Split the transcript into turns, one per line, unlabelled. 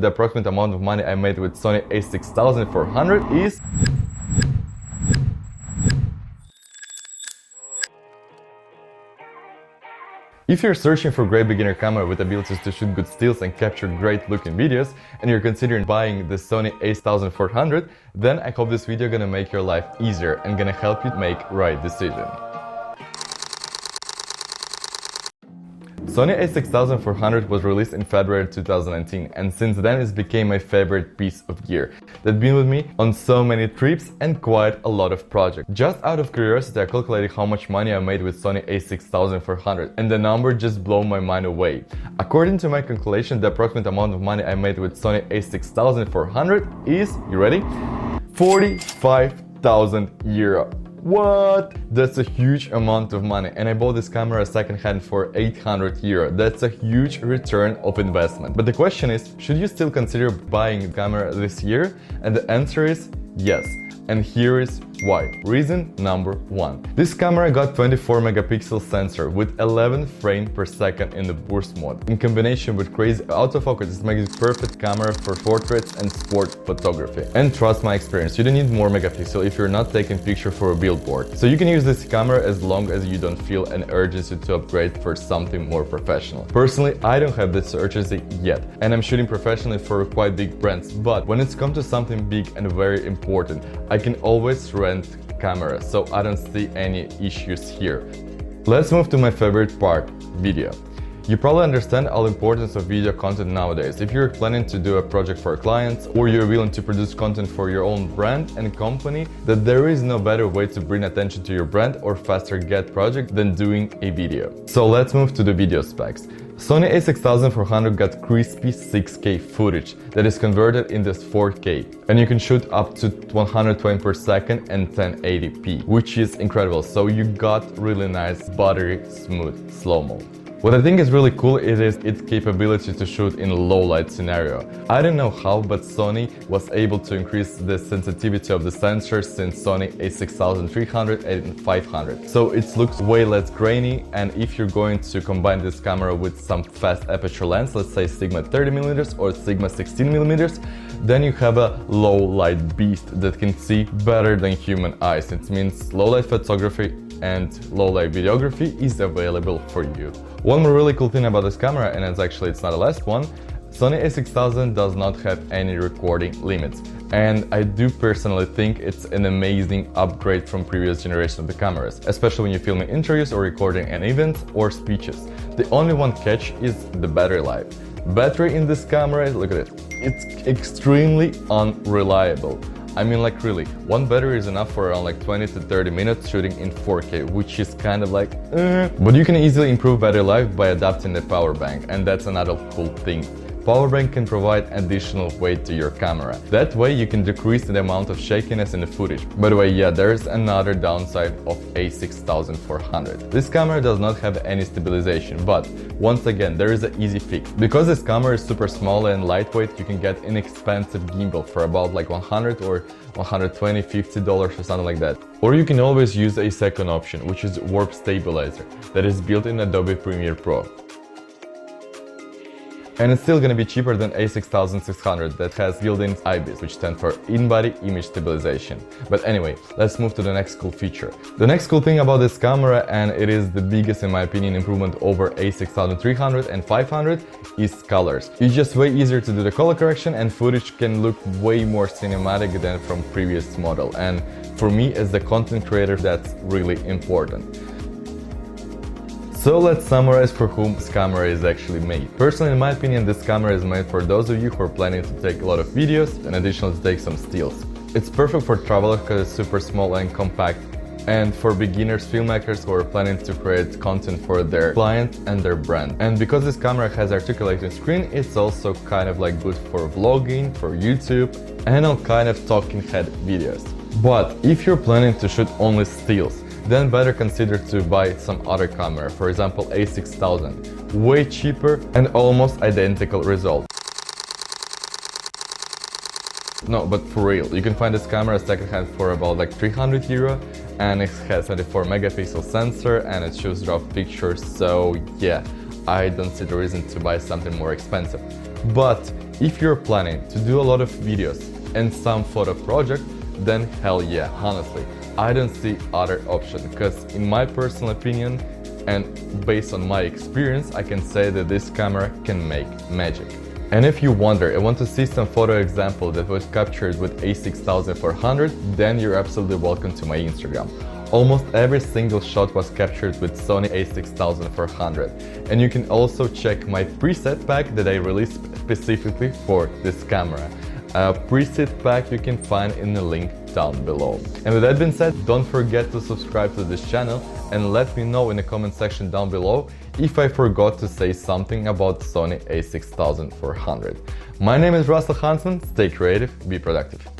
the approximate amount of money I made with Sony a6400 is... If you're searching for a great beginner camera with abilities to shoot good stills and capture great looking videos, and you're considering buying the Sony a6400, then I hope this video gonna make your life easier and gonna help you make right decision. Sony a6400 was released in February 2019, and since then it became my favorite piece of gear that's been with me on so many trips and quite a lot of projects. Just out of curiosity, I calculated how much money I made with Sony a6400, and the number just blew my mind away. According to my calculation, the approximate amount of money I made with Sony a6400 is, you ready? 45,000 euro. What? That's a huge amount of money, and I bought this camera second-hand for 800 euro. That's a huge return of investment. But the question is, should you still consider buying a camera this year? And the answer is yes. And here is why. Reason number 1. This camera got 24 megapixel sensor with 11 frames per second in the burst mode. In combination with crazy autofocus, it makes it perfect camera for portraits and sport photography. And trust my experience, you don't need more megapixel if you're not taking picture for a billboard. So you can use this camera as long as you don't feel an urgency to upgrade for something more professional. Personally, I don't have this urgency yet, and I'm shooting professionally for quite big brands, but when it's come to something big and very important, I can always rent camera, so I don't see any issues here. Let's move to my favorite part, video. You probably understand all importance of video content nowadays. If you're planning to do a project for clients, or you're willing to produce content for your own brand and company, that there is no better way to bring attention to your brand or faster get project than doing a video. So let's move to the video specs. Sony a6400 got crispy 6K footage that is converted into 4K, and you can shoot up to 120 per second and 1080p, which is incredible. So you got really nice, buttery, smooth slow-mo. What I think is really cool is its capability to shoot in a low light scenario. I don't know how, but Sony was able to increase the sensitivity of the sensors since Sony a6300 and 500. So it looks way less grainy, and if you're going to combine this camera with some fast aperture lens, let's say Sigma 30mm or Sigma 16mm, then you have a low light beast that can see better than human eyes. It means low light photography and low light videography is available for you. One more really cool thing about this camera, and it's not the last one, Sony a6000 does not have any recording limits, and I do personally think it's an amazing upgrade from previous generation of the cameras, especially when you're filming interviews or recording an event or speeches. The only one catch is the battery life. Battery in this camera, look at it, it's extremely unreliable. I mean, like, really, one battery is enough for around 20 to 30 minutes shooting in 4K, which is kind of But you can easily improve battery life by adapting the power bank, and that's another cool thing. Power bank can provide additional weight to your camera. That way you can decrease the amount of shakiness in the footage. By the way, yeah, there's another downside of a6400. This camera does not have any stabilization, but once again, there is an easy fix. Because this camera is super small and lightweight, you can get inexpensive gimbal for about 100 or 120, $50 or something like that. Or you can always use a second option, which is Warp Stabilizer, that is built in Adobe Premiere Pro. And it's still gonna be cheaper than a6600 that has built-in IBIS, which stands for In-Body Image Stabilization. But anyway, let's move to the next cool feature. The next cool thing about this camera, and it is the biggest in my opinion improvement over a6300 and 500, is colors. It's just way easier to do the color correction, and footage can look way more cinematic than from previous model. And for me as the content creator, that's really important. So let's summarize for whom this camera is actually made. Personally, in my opinion, this camera is made for those of you who are planning to take a lot of videos and additionally to take some stills. It's perfect for travelers because it's super small and compact, and for beginners, filmmakers who are planning to create content for their client and their brand. And because this camera has articulated screen, it's also kind of good for vlogging, for YouTube, and all kind of talking head videos. But if you're planning to shoot only stills, then better consider to buy some other camera, for example a6000, way cheaper and almost identical result. No, but for real, you can find this camera second-hand for about 300 euro, and it has 24 megapixel sensor and it shoots raw pictures, so yeah, I don't see the reason to buy something more expensive. But If you're planning to do a lot of videos and some photo project, then hell yeah, honestly, I don't see other option, because in my personal opinion and based on my experience, I can say that this camera can make magic. And if you wonder and want to see some photo example that was captured with a6400, then you're absolutely welcome to my Instagram. Almost every single shot was captured with Sony a6400, and you can also check my preset pack that I released specifically for this camera. A preset pack you can find in the link down below. And with that being said, don't forget to subscribe to this channel and let me know in the comment section down below if I forgot to say something about Sony a6400. My name is Ruslan Huntsman, stay creative, be productive.